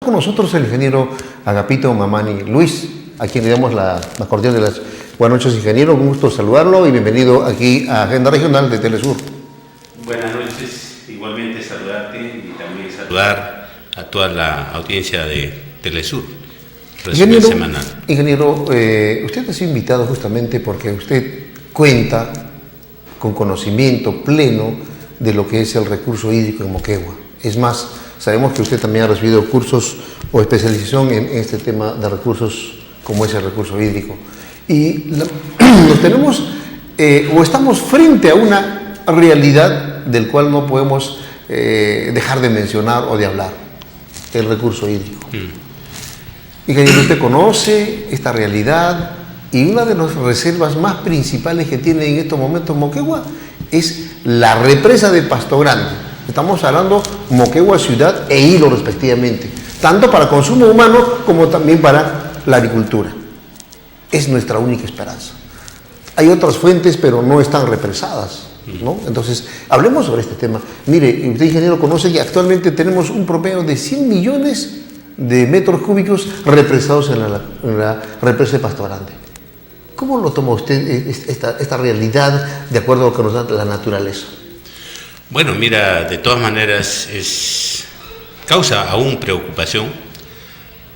Con nosotros el ingeniero Agapito Mamani Luis, a quien le damos la más cordial de las buenas noches, ingeniero. Un gusto saludarlo y bienvenido aquí a Agenda Regional de Telesur. Buenas noches, igualmente saludarte y también saludar a toda la audiencia de Telesur. Ingeniero, usted ha sido invitado justamente porque usted cuenta con conocimiento pleno de lo que es el recurso hídrico en Moquegua. Es más, sabemos que usted también ha recibido cursos o especialización en este tema de recursos como es el recurso hídrico. Y nos tenemos o estamos frente a una realidad del cual no podemos dejar de mencionar o de hablar, el recurso hídrico. Ingeniero, usted conoce esta realidad y una de las reservas más principales que tiene en estos momentos Moquegua es la represa de Pasto Grande. Estamos hablando Moquegua ciudad e Hilo respectivamente, tanto para consumo humano como también para la agricultura. Es nuestra única esperanza. Hay otras fuentes, pero no están represadas, ¿no? Entonces, hablemos sobre este tema. Mire, usted, ingeniero, conoce que actualmente tenemos un promedio de 100 millones de metros cúbicos represados en la represa de Pasto Grande. ¿Cómo lo toma usted esta realidad de acuerdo a lo que nos da la naturaleza? Bueno, mira, de todas maneras causa aún preocupación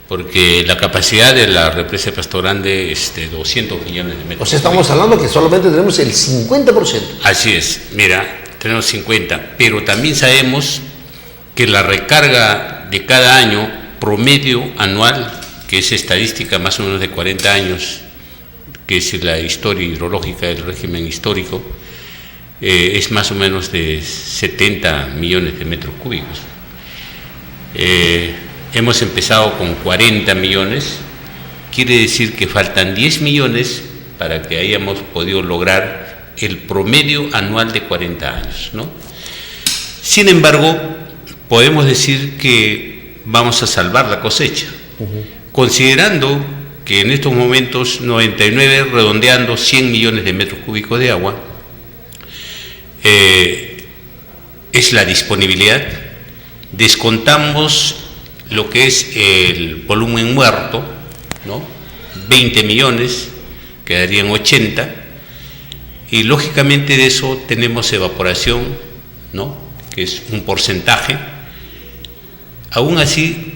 porque la capacidad de la represa de Pasto Grande es de 200 millones de metros. O sea, estamos hablando que solamente tenemos el 50%. Así es, mira, tenemos 50, pero también sabemos que la recarga de cada año promedio anual, que es estadística más o menos de 40 años, que es la historia hidrológica del régimen histórico, es más o menos de 70 millones de metros cúbicos. Hemos empezado con 40 millones, quiere decir que faltan 10 millones para que hayamos podido lograr el promedio anual de 40 años, ¿no? Sin embargo, podemos decir que vamos a salvar la cosecha, considerando que en estos momentos 99, redondeando 100 millones de metros cúbicos de agua, es la disponibilidad. Descontamos lo que es el volumen muerto, ¿no? 20 millones, quedarían 80, y lógicamente de eso tenemos evaporación, ¿no? Que es un porcentaje. Aún así,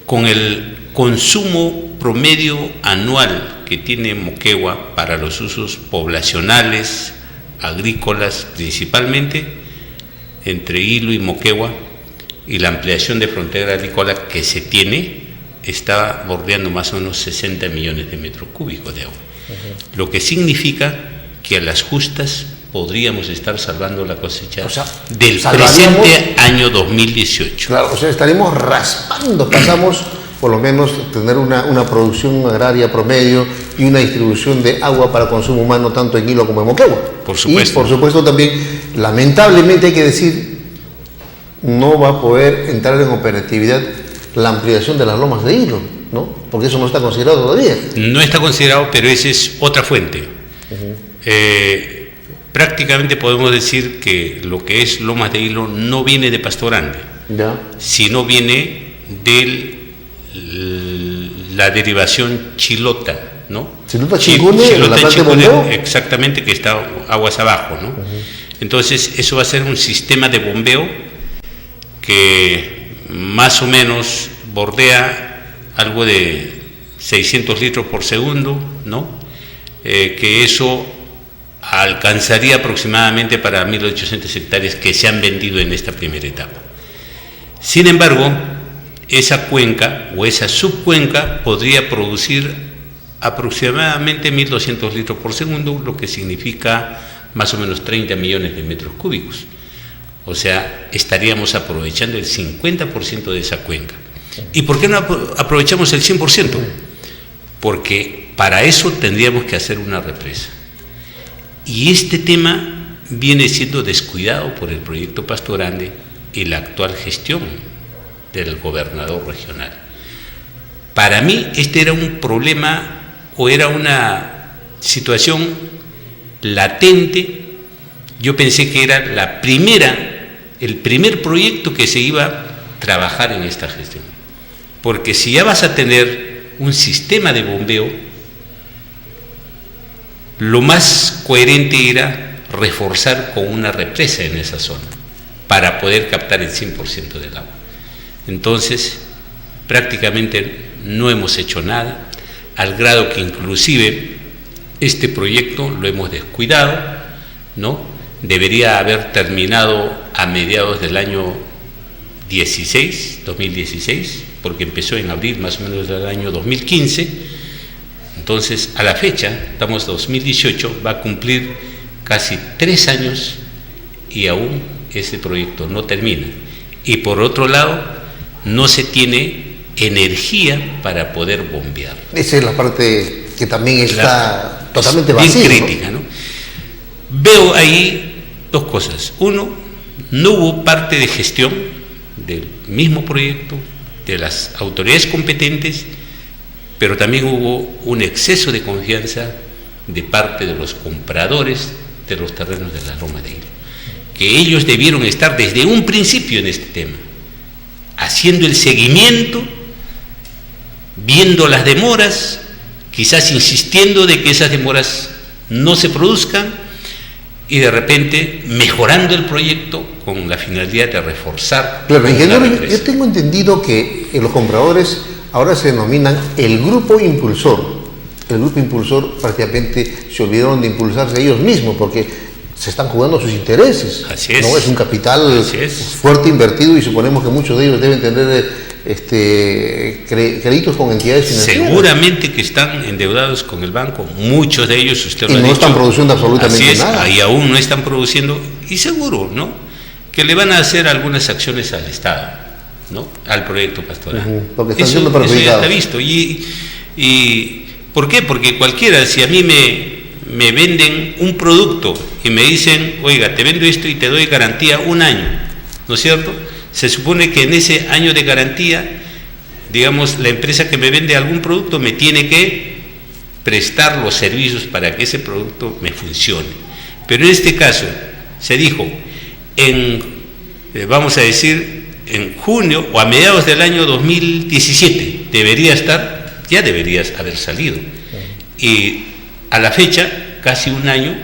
con el consumo promedio anual que tiene Moquegua para los usos poblacionales, agrícolas principalmente, entre Hilo y Moquegua, y la ampliación de frontera agrícola que se tiene, está bordeando más o menos 60 millones de metros cúbicos de agua. Lo que significa que a las justas podríamos estar salvando la cosecha, o sea, del presente año 2018. Claro, o sea, estaremos raspando, pasamos por lo menos tener una producción agraria promedio y una distribución de agua para consumo humano tanto en Hilo como en Moquegua. Por supuesto. Y por supuesto también, lamentablemente hay que decir, no va a poder entrar en operatividad la ampliación de las lomas de Hilo, ¿no? Porque eso no está considerado todavía. No está considerado, pero esa es otra fuente. Prácticamente podemos decir que lo que es Lomas de Hilo no viene de Pasto Grande, sino viene de la derivación Chilota, ¿no? Chilota Chicune, exactamente, que está aguas abajo, ¿no? Entonces eso va a ser un sistema de bombeo que más o menos bordea algo de 600 litros por segundo, ¿no? Que eso alcanzaría aproximadamente para 1.800 hectáreas que se han vendido en esta primera etapa. Sin embargo, esa cuenca o esa subcuenca podría producir aproximadamente 1.200 litros por segundo, lo que significa más o menos 30 millones de metros cúbicos. O sea, estaríamos aprovechando el 50% de esa cuenca. ¿Y por qué no aprovechamos el 100%? Porque para eso tendríamos que hacer una represa. Y este tema viene siendo descuidado por el proyecto Pasto Grande y la actual gestión del gobernador regional. Para mí este era un problema o era una situación latente. Yo pensé que era el primer proyecto que se iba a trabajar en esta gestión. porque si ya vas a tener un sistema de bombeo, lo más coherente era reforzar con una represa en esa zona para poder captar el 100% del agua. Entonces, prácticamente no hemos hecho nada, al grado que inclusive este proyecto lo hemos descuidado, ¿no? Debería haber terminado a mediados del año 2016, porque empezó en abril más o menos del año 2015. Entonces, a la fecha, estamos en 2018, va a cumplir casi 3 años y aún ese proyecto no termina. Y por otro lado, no se tiene energía para poder bombear. Esa es la parte que también está totalmente vacía, bien crítica, ¿no? Veo ahí dos cosas. Uno, no hubo parte de gestión del mismo proyecto, de las autoridades competentes, pero también hubo un exceso de confianza de parte de los compradores de los terrenos de la Loma de Hilo, que ellos debieron estar desde un principio en este tema, haciendo el seguimiento, viendo las demoras, quizás insistiendo de que esas demoras no se produzcan y de repente mejorando el proyecto con la finalidad de reforzar. Claro, ingeniero, yo tengo entendido que los compradores ahora se denominan el grupo impulsor. El grupo impulsor prácticamente se olvidaron de impulsarse ellos mismos porque se están jugando sus intereses. Así es. ¿No? Es un capital fuerte invertido y suponemos que muchos de ellos deben tener créditos con entidades financieras. Seguramente que están endeudados con el banco, muchos de ellos, usted lo ha dicho. Y no están produciendo absolutamente nada. Y aún no están produciendo, y seguro, ¿no?, que le van a hacer algunas acciones al Estado, ¿no?, al proyecto pastoral. Porque están siendo perjudicados. Eso ya está visto. Y ¿por qué? Porque cualquiera, si a mí me venden un producto y me dicen, oiga, te vendo esto y te doy garantía 1 año, ¿no es cierto? Se supone que en ese año de garantía, digamos, la empresa que me vende algún producto me tiene que prestar los servicios para que ese producto me funcione. Pero en este caso se dijo, vamos a decir, en junio o a mediados del año 2017 ya deberías haber salido. Y a la fecha, casi 1 año,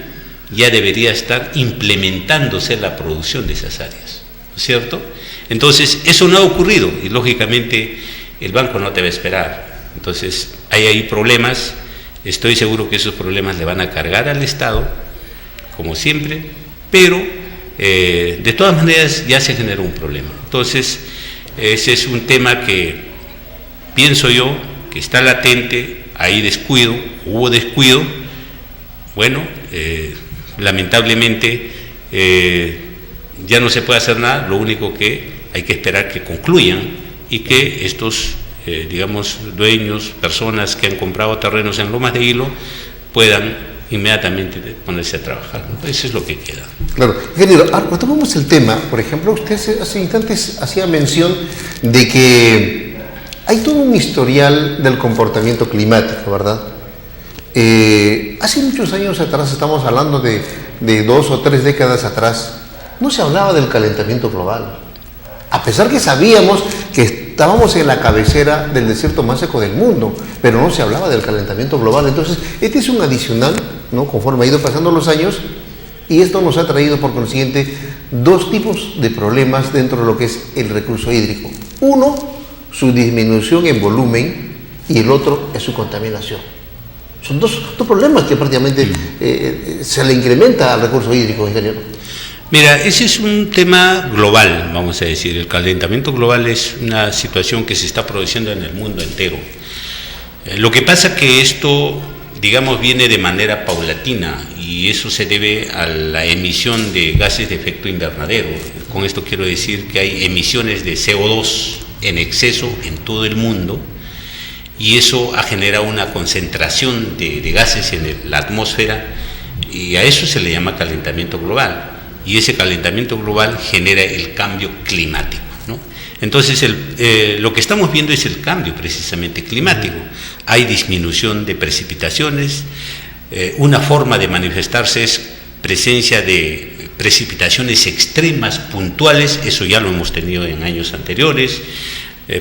ya debería estar implementándose la producción de esas áreas, ¿no es cierto? Entonces, eso no ha ocurrido y lógicamente el banco no te va a esperar. Entonces, hay ahí problemas. Estoy seguro que esos problemas le van a cargar al Estado, como siempre, pero de todas maneras ya se generó un problema. Entonces, ese es un tema que pienso yo que está latente, hay descuido, hubo descuido. Bueno, lamentablemente ya no se puede hacer nada, lo único que hay que esperar que concluyan y que estos, digamos, dueños, personas que han comprado terrenos en Lomas de Hilo puedan inmediatamente ponerse a trabajar, ¿no? Eso es lo que queda. Claro. Ingeniero, ahora tomamos el tema, por ejemplo, usted hace instantes hacía mención de que hay todo un historial del comportamiento climático, ¿verdad? Hace muchos años atrás, estamos hablando de 2 o 3 décadas atrás, no se hablaba del calentamiento global. A pesar que sabíamos que estábamos en la cabecera del desierto más seco del mundo, pero no se hablaba del calentamiento global. Entonces, este es un adicional, ¿no?, conforme ha ido pasando los años, y esto nos ha traído, por consiguiente, 2 tipos de problemas dentro de lo que es el recurso hídrico. Uno, su disminución en volumen, y el otro es su contaminación. Son dos problemas que prácticamente se le incrementa al recurso hídrico, ingeniero. Mira, ese es un tema global, vamos a decir. El calentamiento global es una situación que se está produciendo en el mundo entero. Lo que pasa es que esto, digamos, viene de manera paulatina y eso se debe a la emisión de gases de efecto invernadero. Con esto quiero decir que hay emisiones de CO2 en exceso en todo el mundo y eso ha generado una concentración de gases en la atmósfera y a eso se le llama calentamiento global. Y ese calentamiento global genera el cambio climático, ¿no? Entonces, lo que estamos viendo es el cambio precisamente climático. Hay disminución de precipitaciones, una forma de manifestarse es presencia de precipitaciones extremas, puntuales, eso ya lo hemos tenido en años anteriores.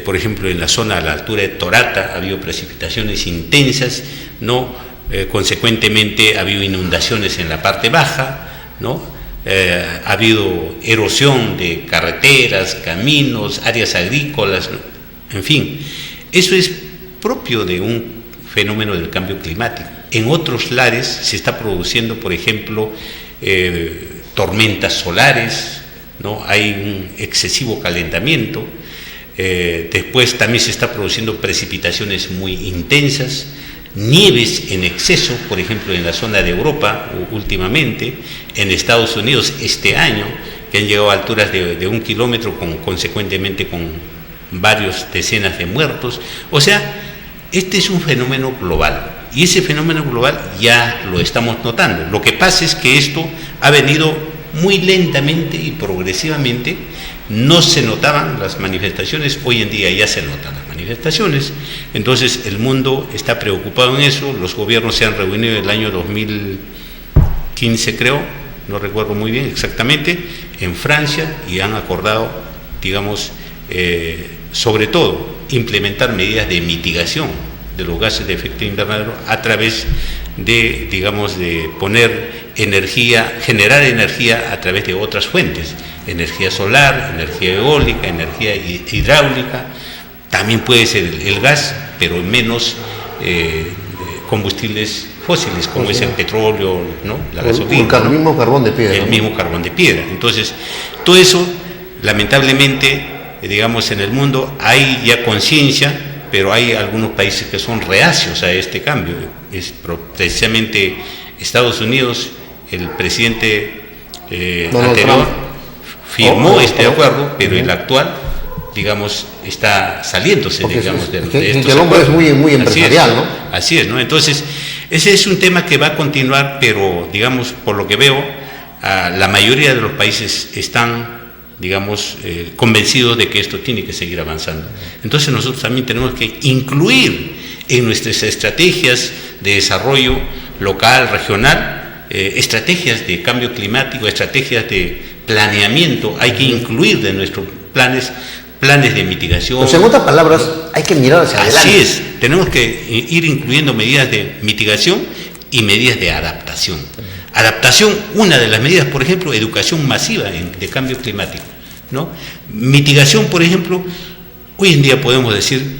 por ejemplo, en la zona a la altura de Torata ha habido precipitaciones intensas, ¿no? Consecuentemente ha habido inundaciones en la parte baja, ¿no? Ha habido erosión de carreteras, caminos, áreas agrícolas, ¿no? En fin, eso es propio de un fenómeno del cambio climático. En otros lares se está produciendo, por ejemplo, tormentas solares, ¿no? Hay un excesivo calentamiento. Después también se está produciendo precipitaciones muy intensas, nieves en exceso, por ejemplo, en la zona de Europa últimamente, en Estados Unidos este año, que han llegado a alturas de 1 kilómetro, consecuentemente con varios decenas de muertos. O sea, este es un fenómeno global, y ese fenómeno global ya lo estamos notando. Lo que pasa es que esto ha venido muy lentamente y progresivamente. No se notaban las manifestaciones, hoy en día ya se notan las manifestaciones. Entonces el mundo está preocupado en eso. Los gobiernos se han reunido en el año 2015, creo, no recuerdo muy bien exactamente, en Francia, y han acordado, digamos, sobre todo implementar medidas de mitigación de los gases de efecto invernadero a través de, digamos, de poner energía, generar energía a través de otras fuentes, energía solar, energía eólica, energía hidráulica. También puede ser el gas, pero menos combustibles fósiles, como es el petróleo, ¿no? La gasolina, el mismo carbón de piedra. El mismo carbón de piedra. Entonces, todo eso, lamentablemente, digamos, en el mundo hay ya conciencia, pero hay algunos países que son reacios a este cambio. Es precisamente Estados Unidos, el presidente anterior firmó este acuerdo, pero el actual, digamos, está saliéndose, digamos, de estos el hombre acuerdos. Es muy empresarial, ¿no? Así es, ¿no? Entonces, ese es un tema que va a continuar, pero, digamos, por lo que veo, la mayoría de los países están, digamos, convencidos de que esto tiene que seguir avanzando. Entonces nosotros también tenemos que incluir en nuestras estrategias de desarrollo local, regional, estrategias de cambio climático, estrategias de planeamiento. Hay que incluir de nuestros planes de mitigación. Pues en otras palabras, hay que mirar hacia adelante. Así es, tenemos que ir incluyendo medidas de mitigación y medidas de adaptación. Adaptación, una de las medidas, por ejemplo, educación masiva de cambio climático, ¿no? Mitigación, por ejemplo, hoy en día podemos decir,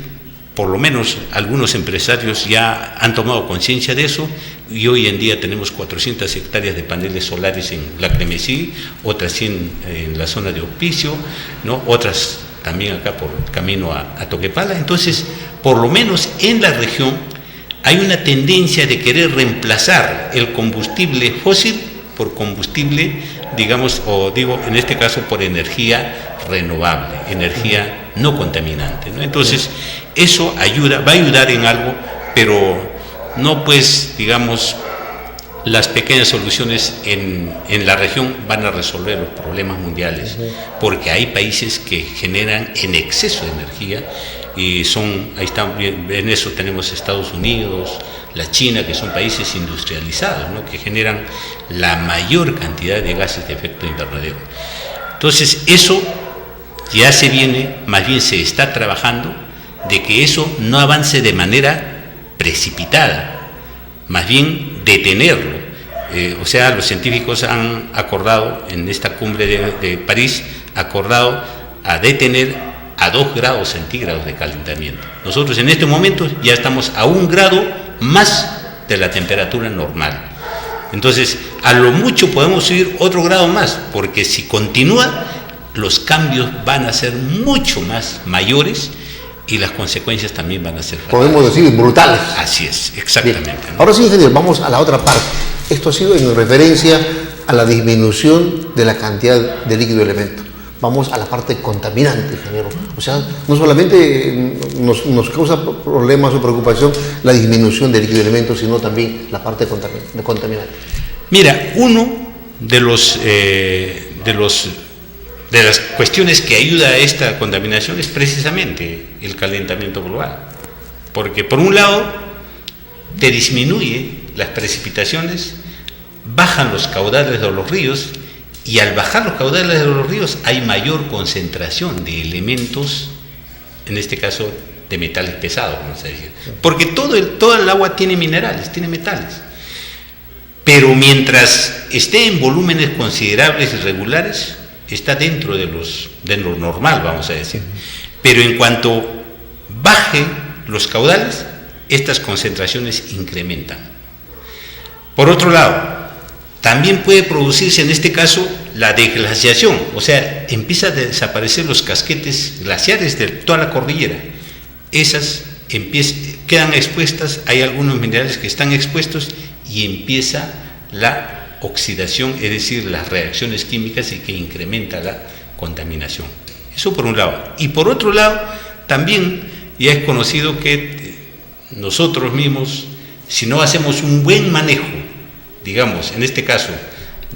por lo menos algunos empresarios ya han tomado conciencia de eso, y hoy en día tenemos 400 hectáreas de paneles solares en Laclemesí, otras 100 en la zona de Hospicio, ¿no? Otras también acá por el camino a Toquepala. Entonces, por lo menos en la región hay una tendencia de querer reemplazar el combustible fósil por combustible, digamos, o digo, en este caso por energía renovable, energía no contaminante, ¿no? Entonces, eso va a ayudar en algo, pero no, pues, digamos, las pequeñas soluciones en la región van a resolver los problemas mundiales, porque hay países que generan en exceso de energía, y ahí están, en eso tenemos Estados Unidos, la China, que son países industrializados, ¿no? Que generan la mayor cantidad de gases de efecto invernadero. Entonces, eso ya se viene, más bien se está trabajando de que eso no avance de manera precipitada, más bien detenerlo. O sea, los científicos han acordado en esta cumbre de París, acordado a detener a 2 grados centígrados de calentamiento. Nosotros en este momento ya estamos a 1 grado más de la temperatura normal. Entonces, a lo mucho podemos subir otro grado más, porque si continúa, los cambios van a ser mucho más mayores y las consecuencias también van a ser fatales. Podemos decir brutales. Así es, exactamente, ¿no? Ahora sí, ingeniero, vamos a la otra parte. Esto ha sido en referencia a la disminución de la cantidad de líquido elemento. Vamos a la parte contaminante, ingeniero. O sea, no solamente nos causa problemas o preocupación la disminución del líquido elemento, sino también la parte contaminante. Mira, uno de las cuestiones que ayuda a esta contaminación es precisamente el calentamiento global. Porque por un lado te disminuye las precipitaciones, bajan los caudales de los ríos, y al bajar los caudales de los ríos hay mayor concentración de elementos en este caso de metales pesados, vamos a decir. Porque todo el agua tiene minerales, tiene metales. Pero mientras esté en volúmenes considerables y regulares, está dentro de lo normal, vamos a decir. Pero en cuanto bajen los caudales, estas concentraciones incrementan. Por otro lado, también puede producirse en este caso la deglaciación, o sea, empieza a desaparecer los casquetes glaciares de toda la cordillera. Esas quedan expuestas, hay algunos minerales que están expuestos y empieza la oxidación, es decir, las reacciones químicas y que incrementa la contaminación. Eso por un lado. Y por otro lado, también ya es conocido que nosotros mismos, si no hacemos un buen manejo, digamos, en este caso,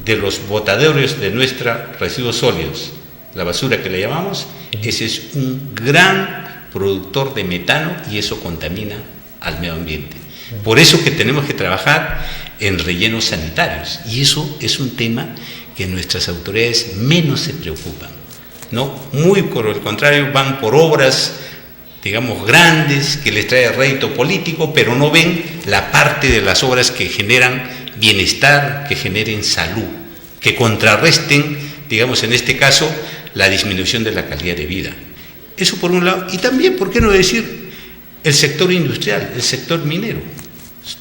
de los botaderos de nuestros residuos sólidos, la basura que le llamamos, ese es un gran productor de metano y eso contamina al medio ambiente. Por eso que tenemos que trabajar en rellenos sanitarios y eso es un tema que nuestras autoridades menos se preocupan, ¿no? Muy por el contrario, van por obras, digamos, grandes, que les trae rédito político, pero no ven la parte de las obras que generan bienestar, que generen salud, que contrarresten, digamos, en este caso, la disminución de la calidad de vida. Eso por un lado. Y también, ¿por qué no decir el sector industrial, el sector minero?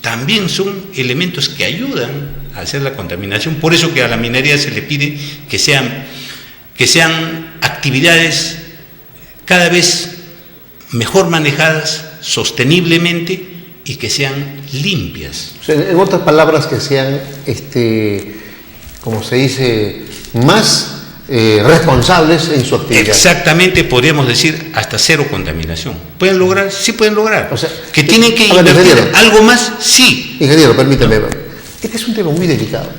También son elementos que ayudan a hacer la contaminación. Por eso que a la minería se le pide que sean actividades cada vez mejor manejadas, sosteniblemente y que sean limpias. O sea, en otras palabras, que sean, como se dice, más responsables en su actividad. Exactamente, podríamos decir hasta cero contaminación. ¿Pueden lograr? Sí pueden lograr. O sea, que tienen que invertir algo más, sí. Ingeniero, permítame. Este es un tema muy delicado.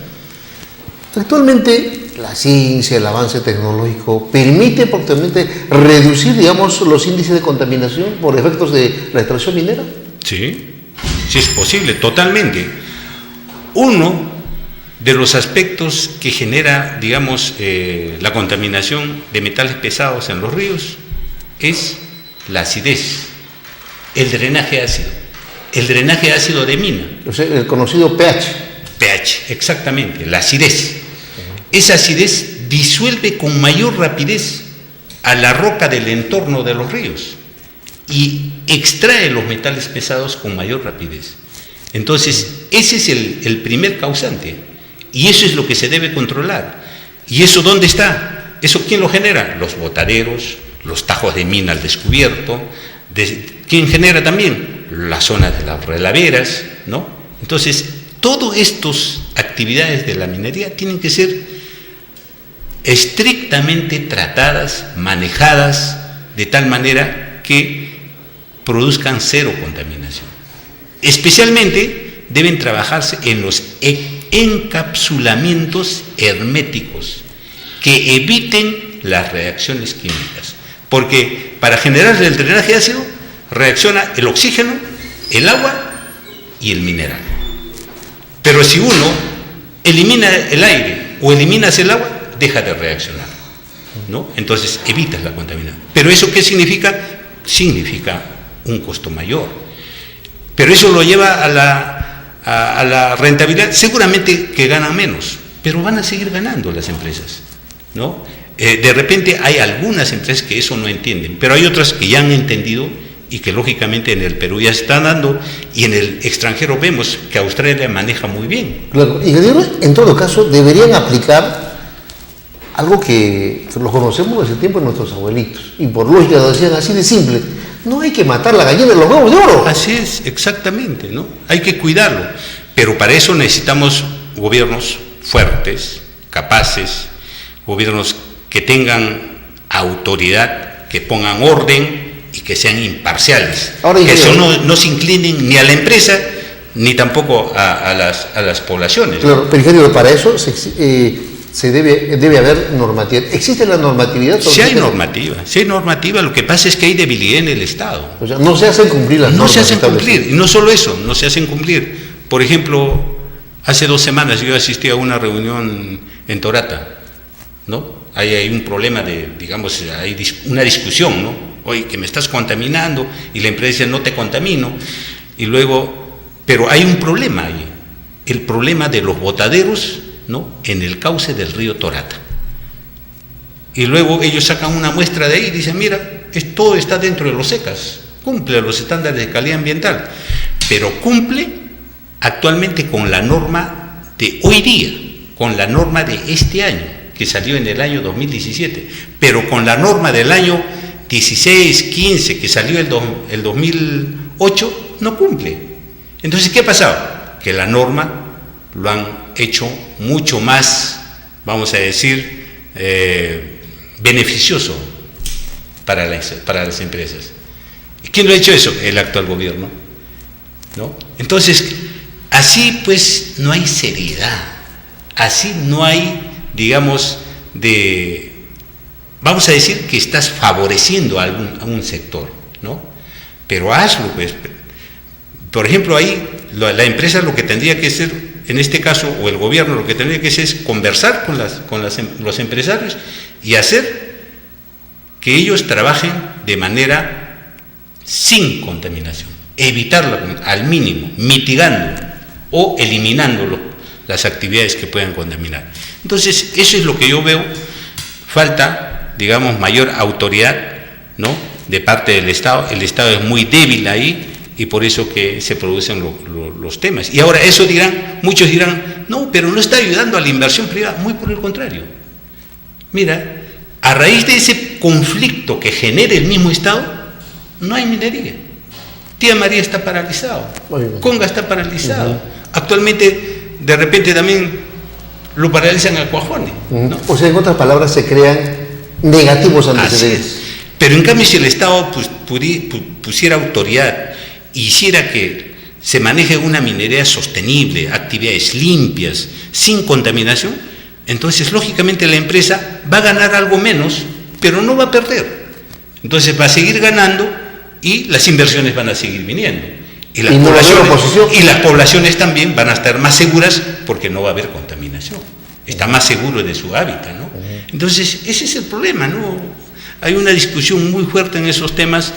Actualmente la ciencia, el avance tecnológico permite prácticamente reducir, digamos, los índices de contaminación por efectos de la extracción minera. Sí, sí es posible, totalmente. Uno de los aspectos que genera, digamos, la contaminación de metales pesados en los ríos es la acidez, el drenaje ácido. El drenaje ácido de mina. O sea, el conocido pH. pH, exactamente, la acidez. Esa acidez disuelve con mayor rapidez a la roca del entorno de los ríos y extrae los metales pesados con mayor rapidez. Entonces, ese es el primer causante y eso es lo que se debe controlar. ¿Y eso dónde está? ¿Eso quién lo genera? Los botaderos, los tajos de mina al descubierto. ¿Quién genera también? Las zonas de las relaveras, ¿no? Entonces, todas estas actividades de la minería tienen que ser estrictamente tratadas, manejadas, de tal manera que produzcan cero contaminación. Especialmente deben trabajarse en los encapsulamientos herméticos que eviten las reacciones químicas. Porque para generar el drenaje ácido reacciona el oxígeno, el agua y el mineral. Pero si uno elimina el aire o eliminas el agua, deja de reaccionar, ¿no? Entonces evitas la contaminación. ¿Pero eso qué significa? Significa un costo mayor. Pero eso lo lleva a la rentabilidad. Seguramente que ganan menos, pero van a seguir ganando las empresas, ¿no? De repente hay algunas empresas que eso no entienden, pero hay otras que ya han entendido y que lógicamente en el Perú ya se están dando y en el extranjero vemos que Australia maneja muy bien. Claro, y en todo caso deberían aplicar algo que lo conocemos desde el tiempo de nuestros abuelitos y por lógica lo decían así de simple: no hay que matar la gallina de los huevos de oro. Así es, exactamente, ¿no? Hay que cuidarlo, pero para eso necesitamos gobiernos fuertes, capaces, gobiernos que tengan autoridad, que pongan orden y que sean imparciales. Ahora, que eso no se inclinen ni a la empresa ni tampoco a las poblaciones. Claro, pero ingeniero, para eso debe haber normatividad. ¿Existe la normatividad? Sí hay normativa, lo que pasa es que hay debilidad en el Estado. O sea, no se hacen cumplir las normas. No se hacen cumplir, y no solo eso, no se hacen cumplir. Por ejemplo, hace 2 semanas yo asistí a una reunión en Torata, ¿no? Hay un problema digamos, hay una discusión, ¿no? oye, que me estás contaminando, y la empresa dice, no te contamino, y luego, pero hay un problema ahí, el problema de los botaderos, ¿no?, en el cauce del río Torata. Y luego ellos sacan una muestra de ahí y dicen, mira, todo está dentro de los SECAS, cumple los estándares de calidad ambiental, pero cumple actualmente con la norma de hoy día, con la norma de este año, que salió en el año 2017, pero con la norma del año 16, 15, que salió el 2008, no cumple. Entonces, ¿qué ha pasado? Que la norma lo han hecho mucho más, vamos a decir, beneficioso para las empresas. ¿Quién lo ha hecho eso? El actual gobierno, ¿no? Entonces, así pues no hay seriedad, así no hay, digamos, vamos a decir que estás favoreciendo a un sector, ¿no? Pero hazlo, pues. Por ejemplo, ahí la empresa lo que tendría que hacer, en este caso, o el gobierno lo que tendría que hacer es conversar con los empresarios y hacer que ellos trabajen de manera sin contaminación, evitarlo al mínimo, mitigando o eliminando las actividades que puedan contaminar. Entonces, eso es lo que yo veo, falta, digamos, mayor autoridad, ¿no?, de parte del Estado. El Estado es muy débil ahí, y por eso que se producen los temas. Y ahora eso muchos dirán, no, pero no está ayudando a la inversión privada. Muy por el contrario. Mira, a raíz de ese conflicto que genera el mismo Estado, no hay minería. Tía María está paralizado, Conga está paralizado. Actualmente, de repente también lo paralizan al Cuajone, ¿no? O sea, en otras palabras, se crean negativos antecedentes. Pero en cambio, si el Estado pusiera autoridad, hiciera que se maneje una minería sostenible, actividades limpias, sin contaminación, entonces lógicamente la empresa va a ganar algo menos, pero no va a perder. Entonces va a seguir ganando y las inversiones van a seguir viniendo. Y las poblaciones también van a estar más seguras porque no va a haber contaminación. Está más seguro de su hábitat, ¿no? Entonces ese es el problema, ¿no? Hay una discusión muy fuerte en esos temas,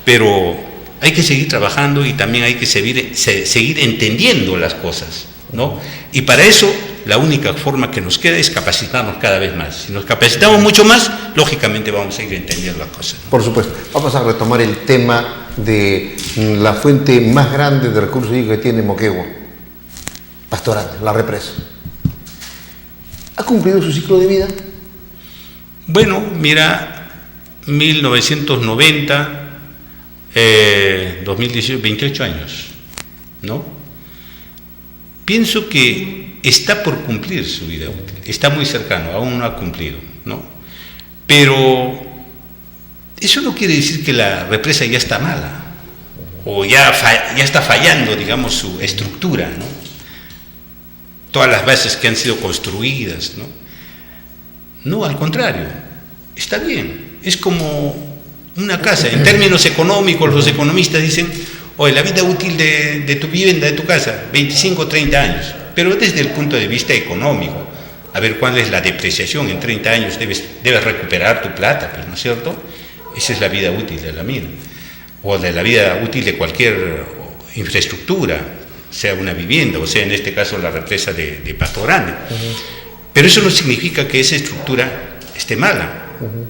pero hay que seguir trabajando y también hay que seguir entendiendo las cosas, ¿no? Y para eso la única forma que nos queda es capacitarnos cada vez más. Si nos capacitamos mucho más, lógicamente vamos a ir entendiendo las cosas. Por supuesto. Vamos a retomar el tema de la fuente más grande de recursos hídricos que tiene Moquegua, Pastorante, la represa. ¿Ha cumplido su ciclo de vida? Bueno, mira, 1990... 2018, 28 años, ¿no? Pienso que está por cumplir su vida útil, está muy cercano, aún no ha cumplido, ¿no? Pero eso no quiere decir que la represa ya está mala, o ya está fallando, digamos, su estructura, ¿no? Todas las bases que han sido construidas, ¿no? No, al contrario, está bien, es como una casa. En términos económicos, los economistas dicen, oye, la vida útil de tu vivienda, de tu casa, 25 o 30 años, pero desde el punto de vista económico, a ver cuál es la depreciación, en 30 años debes recuperar tu plata, pues, ¿no es cierto? Esa es la vida útil de la mina, o de la vida útil de cualquier infraestructura, sea una vivienda, o sea, en este caso, la represa de Pasto Grande. Pero eso no significa que esa estructura esté mala.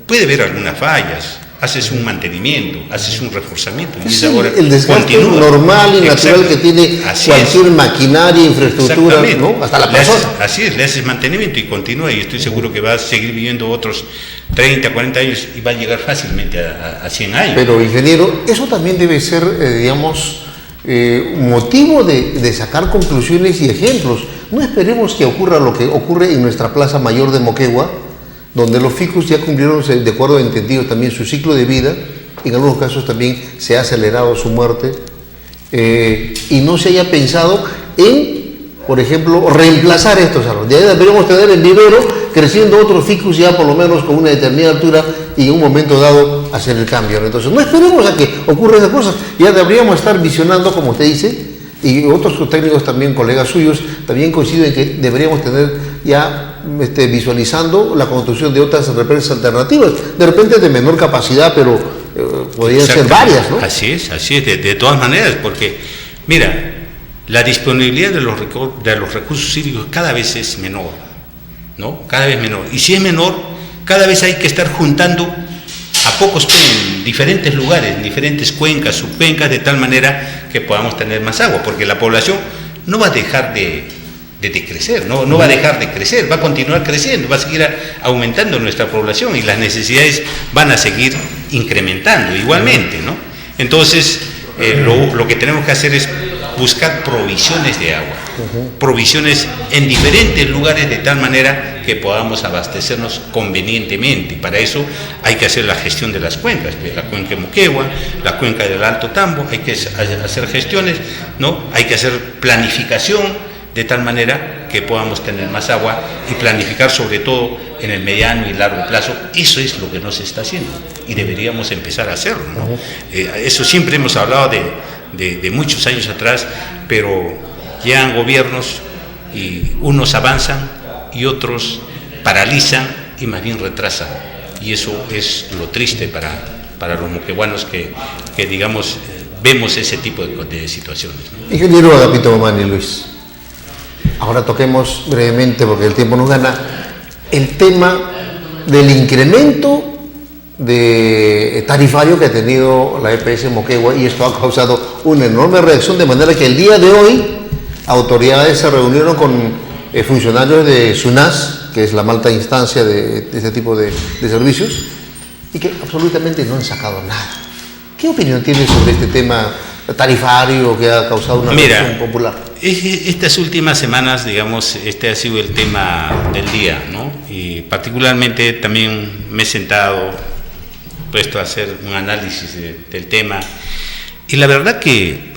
Puede haber algunas fallas, haces un mantenimiento, haces un reforzamiento. Es el desgaste normal y natural que tiene cualquier maquinaria, infraestructura, ¿no? Hasta la persona. Así es, le haces mantenimiento y continúa, y estoy seguro que va a seguir viviendo otros 30, 40 años y va a llegar fácilmente a 100 años. Pero, ingeniero, eso también debe ser, digamos, motivo de sacar conclusiones y ejemplos. No esperemos que ocurra lo que ocurre en nuestra Plaza Mayor de Moquegua, donde los ficus ya cumplieron, de acuerdo a entendido, también su ciclo de vida. En algunos casos también se ha acelerado su muerte, y no se haya pensado en, por ejemplo, reemplazar estos árboles. Ya deberíamos tener en vivero creciendo otros ficus ya por lo menos con una determinada altura y en un momento dado hacer el cambio. Entonces no esperemos a que ocurran esas cosas, ya deberíamos estar visionando, como usted dice, y otros técnicos también, colegas suyos, también coinciden que deberíamos tener ya visualizando la construcción de otras represas alternativas, de repente de menor capacidad, pero podrían ser varias, ¿no? Así es, de todas maneras, porque, mira, la disponibilidad de los recursos hídricos cada vez es menor, ¿no? Cada vez menor. Y si es menor, cada vez hay que estar juntando a pocos en diferentes lugares, en diferentes cuencas, subcuencas, de tal manera que podamos tener más agua, porque la población no va a dejar de crecer, no va a dejar de crecer, va a continuar creciendo, va a seguir aumentando nuestra población y las necesidades van a seguir incrementando igualmente, ¿no? Entonces, lo que tenemos que hacer es buscar provisiones de agua, provisiones en diferentes lugares de tal manera que podamos abastecernos convenientemente. Para eso hay que hacer la gestión de las cuencas, la cuenca de Moquegua, la cuenca del Alto Tambo, hay que hacer gestiones, ¿no? Hay que hacer planificación de tal manera que podamos tener más agua y planificar sobre todo en el mediano y largo plazo. Eso es lo que no se está haciendo y deberíamos empezar a hacerlo, ¿no? Eso siempre hemos hablado de muchos años atrás, pero llegan gobiernos y unos avanzan y otros paralizan y más bien retrasan, y eso es lo triste para los moqueguanos que digamos vemos ese tipo de situaciones, ¿no? Ingeniero Agapito Mamani, Luis, ahora toquemos brevemente, porque el tiempo nos gana, el tema del incremento de tarifario que ha tenido la EPS Moquegua, y esto ha causado una enorme reacción, de manera que el día de hoy autoridades se reunieron con funcionarios de SUNAS, que es la más alta instancia de este tipo de servicios, y que absolutamente no han sacado nada. ¿Qué opinión tiene sobre este tema tarifario que ha causado una reacción popular? Estas últimas semanas, digamos, este ha sido el tema del día, ¿no? Y particularmente también me he puesto a hacer un análisis del tema, y la verdad que,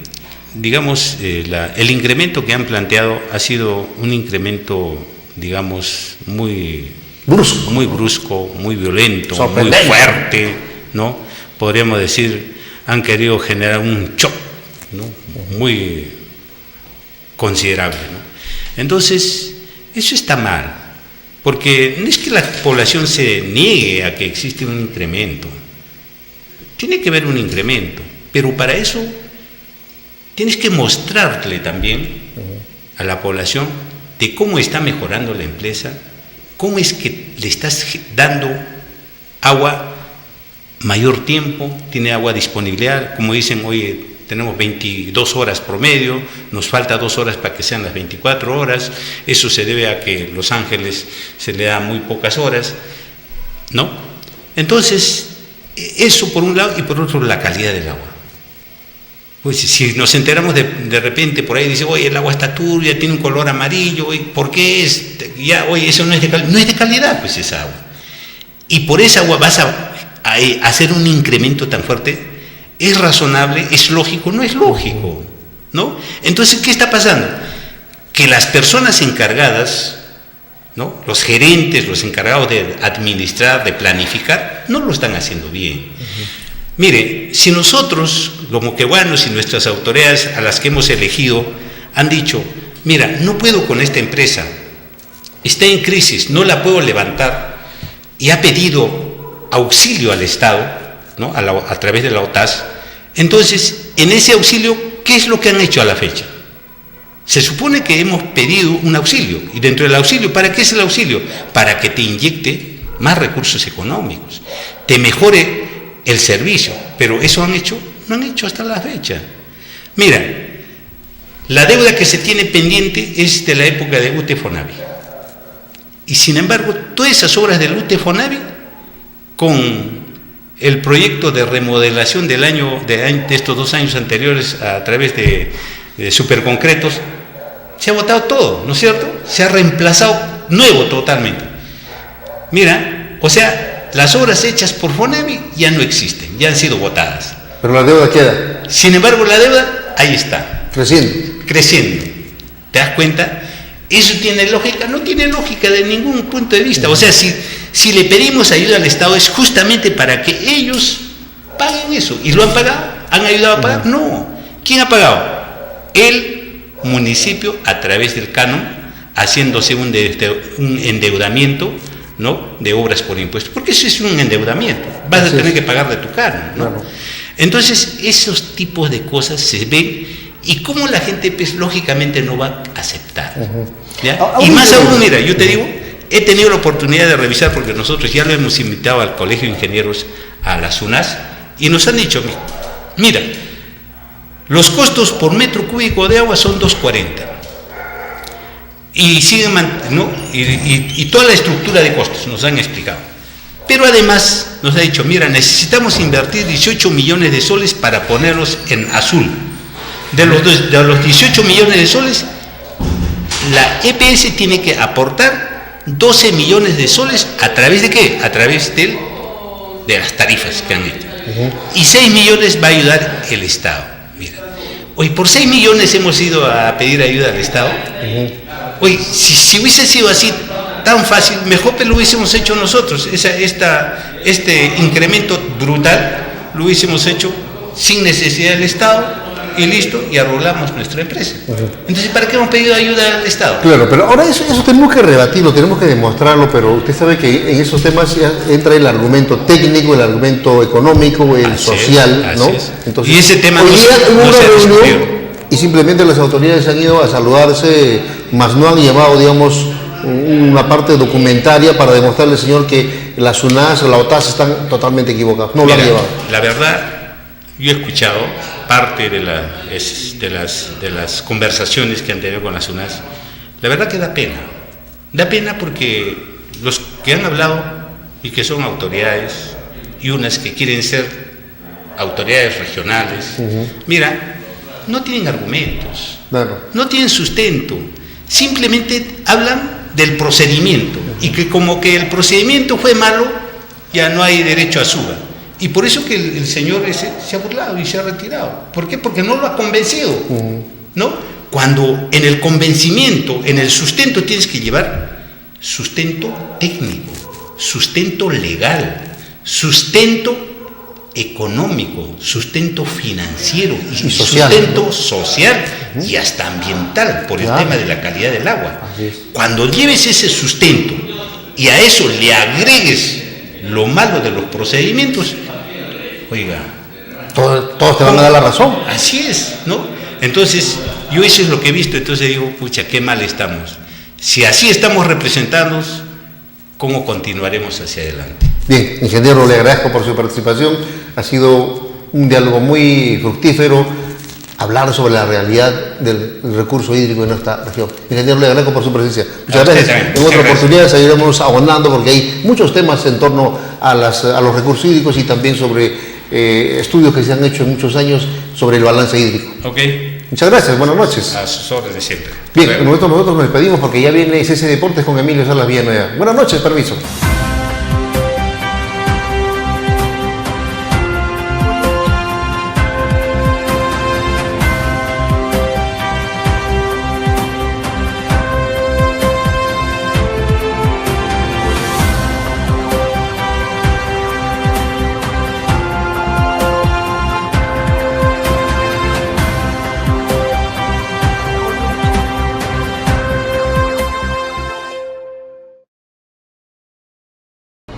digamos, el incremento que han planteado ha sido un incremento, digamos, muy brusco, muy violento, muy fuerte, ¿no? Podríamos decir, han querido generar un shock, ¿no? Muy considerable, ¿no? Entonces, eso está mal, porque no es que la población se niegue a que existe un incremento, tiene que haber un incremento, pero para eso tienes que mostrarle también a la población de cómo está mejorando la empresa, cómo es que le estás dando agua mayor tiempo, tiene agua disponibilidad, como dicen, oye, tenemos 22 horas promedio, nos falta 2 horas para que sean las 24 horas, eso se debe a que Los Ángeles se le da muy pocas horas, ¿no? Entonces, eso por un lado, y por otro la calidad del agua. Pues si nos enteramos de repente por ahí, dice, oye, el agua está turbia, tiene un color amarillo, oye, ¿por qué es? Ya, oye, eso no es de calidad, pues esa agua. Y por esa agua vas a hacer un incremento tan fuerte. ¿Es razonable? ¿Es lógico? No es lógico, ¿no? Entonces, ¿qué está pasando? Que las personas encargadas, ¿no? Los gerentes, los encargados de administrar, de planificar, no lo están haciendo bien. Mire, si nosotros, los moqueguanos y nuestras autoridades a las que hemos elegido, han dicho, mira, no puedo con esta empresa, está en crisis, no la puedo levantar, y ha pedido auxilio al Estado, ¿no? a través de la OTAS, entonces, en ese auxilio, ¿qué es lo que han hecho a la fecha? Se supone que hemos pedido un auxilio, y dentro del auxilio, ¿para qué es el auxilio? Para que te inyecte más recursos económicos, te mejore el servicio, pero ¿eso han hecho? No han hecho hasta la fecha. Mira, la deuda que se tiene pendiente es de la época de UTE-FONAVI, y sin embargo, todas esas obras del UTE-FONAVI, con el proyecto de remodelación de estos 2 años anteriores a través de superconcretos, se ha botado todo, ¿no es cierto? Se ha reemplazado nuevo totalmente. Mira, o sea, las obras hechas por FONAVI ya no existen, ya han sido botadas. Pero la deuda queda. Sin embargo, la deuda ahí está. Creciendo. ¿Te das cuenta? ¿Eso tiene lógica? No tiene lógica de ningún punto de vista. O sea, si le pedimos ayuda al Estado es justamente para que ellos paguen eso. ¿Y lo han pagado? ¿Han ayudado a pagar? No. ¿Quién ha pagado? El municipio, a través del canon, haciéndose un endeudamiento, ¿no?, de obras por impuestos, porque eso es un endeudamiento, vas a tener que pagar de tu cara, ¿no? Claro. Entonces, esos tipos de cosas se ven y cómo la gente, pues, lógicamente no va a aceptar. ¿Ya? Y más aún, mira, yo te digo, he tenido la oportunidad de revisar, porque nosotros ya lo hemos invitado al Colegio de Ingenieros, a la SUNAS, y nos han dicho, mira, los costos por metro cúbico de agua son 2.40. Y siguen, ¿no?, y toda la estructura de costos nos han explicado. Pero además nos ha dicho, mira, necesitamos invertir 18 millones de soles para ponerlos en azul. De los 18 millones de soles, la EPS tiene que aportar 12 millones de soles, ¿a través de qué? A través de las tarifas que han hecho. Y 6 millones va a ayudar el Estado. Mira, hoy por 6 millones hemos ido a pedir ayuda al Estado. Hoy, si hubiese sido así tan fácil, mejor que lo hubiésemos hecho nosotros. Este incremento brutal lo hubiésemos hecho sin necesidad del Estado, y listo, y arreglamos nuestra empresa. Entonces, ¿para qué hemos pedido ayuda al Estado? Claro, pero ahora eso tenemos que rebatirlo, tenemos que demostrarlo, pero usted sabe que en esos temas ya entra el argumento técnico, el argumento económico, el social, ¿no? Entonces, y ese tema hoy día hubo una reunión y simplemente las autoridades han ido a saludarse, más no han llevado, digamos, una parte documentaria para demostrarle al señor que la SUNAS o la OTAS están totalmente equivocados. No lo han llevado. La verdad, yo he escuchado parte de las conversaciones que han tenido con la SUNAS. La verdad que da pena. Da pena porque los que han hablado y que son autoridades, y unas que quieren ser autoridades regionales, mira, no tienen argumentos, no tienen sustento, simplemente hablan del procedimiento, y que como que el procedimiento fue malo, ya no hay derecho a suba. Y por eso que el señor ese se ha burlado y se ha retirado. ¿Por qué? Porque no lo ha convencido, ¿no? Cuando en el convencimiento, en el sustento, tienes que llevar sustento técnico, sustento legal, sustento económico, sustento financiero y social, sustento social y hasta ambiental por el tema de la calidad del agua. Cuando lleves ese sustento y a eso le agregues lo malo de los procedimientos, oiga, todos te van a dar la razón. Así es, ¿no? Entonces, yo eso es lo que he visto, entonces digo, pucha, qué mal estamos. Si así estamos representados, ¿cómo continuaremos hacia adelante? Bien, ingeniero, le agradezco por su participación. Ha sido un diálogo muy fructífero, hablar sobre la realidad del recurso hídrico en nuestra región. Ingeniero, le agradezco por su presencia. Muchas gracias. En otra oportunidad seguiremos abondando porque hay muchos temas en torno a los recursos hídricos y también sobre estudios que se han hecho en muchos años sobre el balance hídrico. Ok. Muchas gracias, buenas noches. A sus órdenes siempre. Bien, nosotros nos despedimos porque ya viene CC Deportes con Emilio Salas Villanueva. Buenas noches, permiso.